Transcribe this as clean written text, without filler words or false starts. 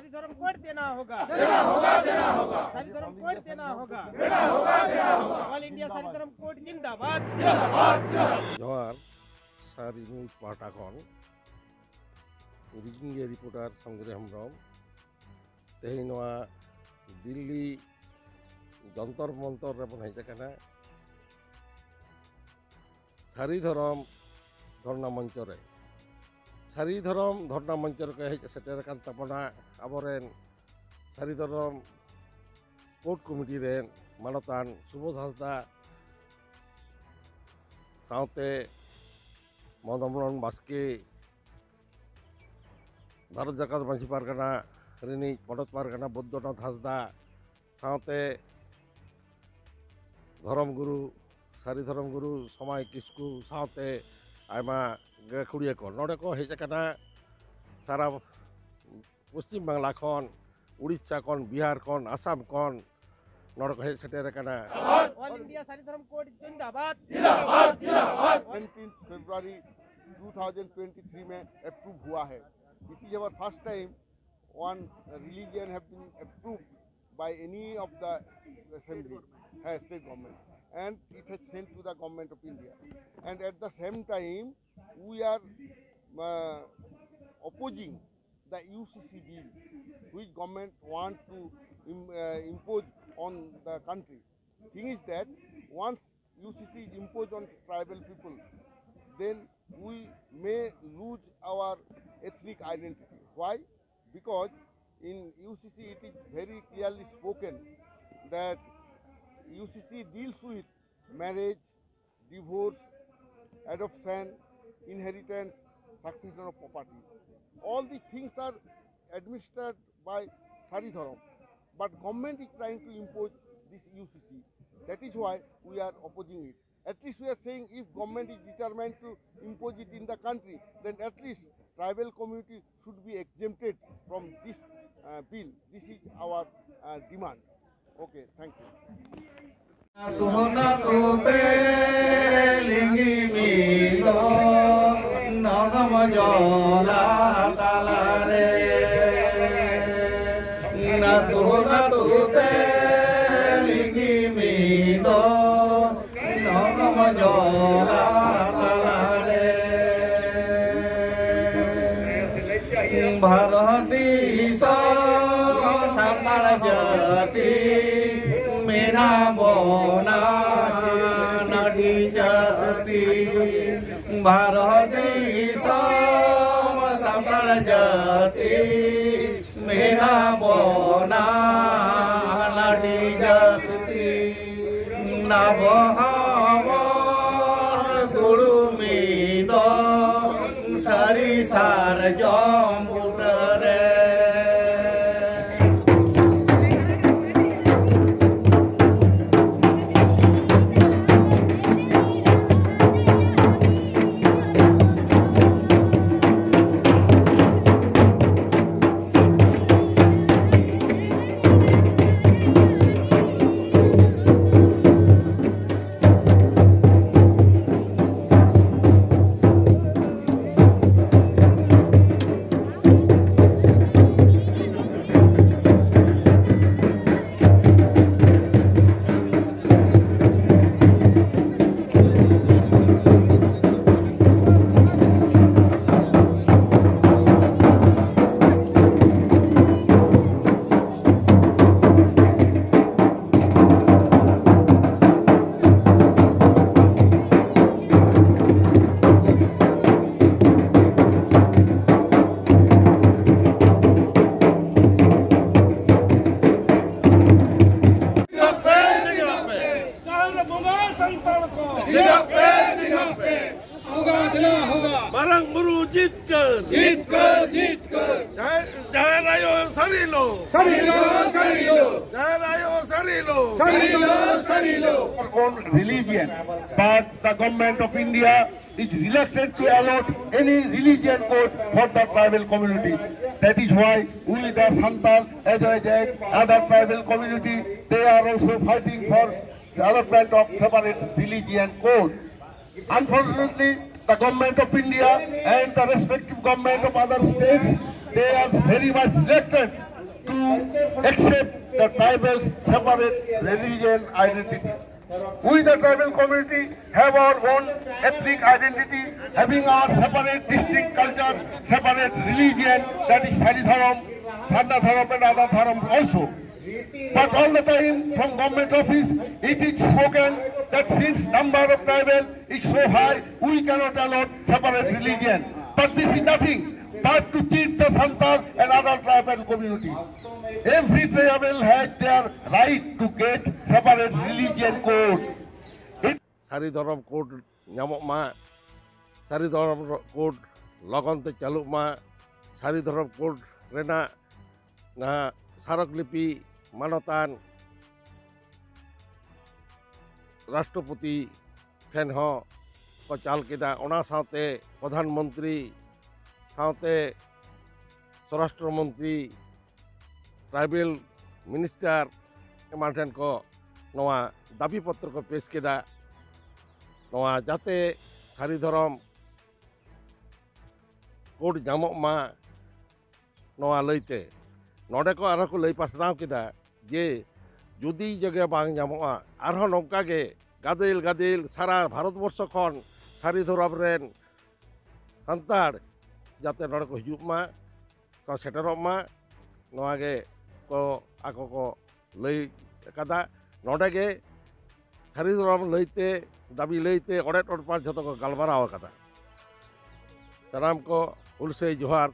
सारी धर्म कोड देना होगा, सारी धर्म कोड देना होगा। ऑल इंडिया सारी धर्म कोड जिंदाबाद। जोहार सारी न्यूज पाठाकन रिजिंग रिपोर्टर संग्रह हेम्ब्रम तेहन दिल्ली जंतर मंतर रे बन हेजना सारी धर्म धरना मंच रे सारी धर्म धरना मंच रे हेज सेटर कान तपना आबरेन सारी धर्म कोर्ट कमिटी रे मानतान सुबोध हांसदा साउते मदमरन बास्के भारत जाकात मांझी पारगाना रिनी पड़त पारगाना बुद्धनाथ हांसदा साउते धर्म गुरु सारी धर्म गुरु समाय किस्कू साउते आयमा गाखुड़िया को नोडे को हेजना सारा पश्चिम बांग्ला खन उड़ीसा खन बिहार खन आसाम खन नोडे को हेज सेटेर काना ऑल इंडिया सारी धर्म कोड जिंदाबाद। 17 फरवरी 2023 में अप्रूव हुआ है। It is our first time one religion have been approved by any of the assembly, state government, and it has sent to the government of India. And at the same time, we are opposing the UCC bill, which government want to impose on the country. Thing is that once UCC is imposed on tribal people, then we may lose our ethnic identity. Why? Because in UCC it is very clearly spoken that UCC deals with marriage, divorce, adoption, inheritance, succession of property. All these things are administered by Sari Dharam, but government is trying to impose this UCC. That is why we are opposing it. At least we are saying if government is determined to impose it in the country, then at least tribal community should be exempted from this bill. This is our demand. Okay, thank you. भारतीय सातार जाति मेरा बोना नदी जाति भारतीय सातार जाति मेरा बोना नदी जाति नव दुरुमिदो सारी सार जम Barang Buru जीत कर जय रायो सरीलो जय रायो सरीलो own religion, but the government of India is reluctant to allot any religion code for the tribal community. That is why we, the Santal, Ajay, other tribal community, they are also fighting for the allotment of separate religion code. Unfortunately, the government of India and the respective government of other states, they are very much reluctant to accept the tribal's separate religion identity. We, the tribal community, have our own ethnic identity, having our separate distinct culture, separate religion, that is Saridharam, Sarna Dharam and other Dharam also. But all the time from government office, it is spoken that since number of tribal is so high, we cannot allow separate religion. But this is nothing but to cheat the Santal and other tribal community. Every tribal has their right to get separate religion code. Saridharam code nyamok ma, Saridharam code logon te chaluk ma, Saridharam code rena na sarok lipi manotan राष्ट्रपति ठेन हो को चाल केदा ओना साथे प्रधानमंत्री साथे स्वराष्ट्र मंत्री tribal minister एमान ठेन को नवा दाबी पत्र को पेश केदा नवा जाते सारीधरम कोड जामक मा नवा लईते नोडे को आरो को लई पासनाव केदा जे जुदी जगह बांग जामोआ आरहो नौका के गादिल गादिल सारा भारतवर्ष खन सारीधरम रेन संताड़ जाते नोडे को हिजुग मा को सेटरम मा नोआ के को आको को लई कदा नोडे के सारीधरम लईते दाबी लईते ओडेट ओडपार जतो को गलबाराव कदा सलाम को उलसे जोहार।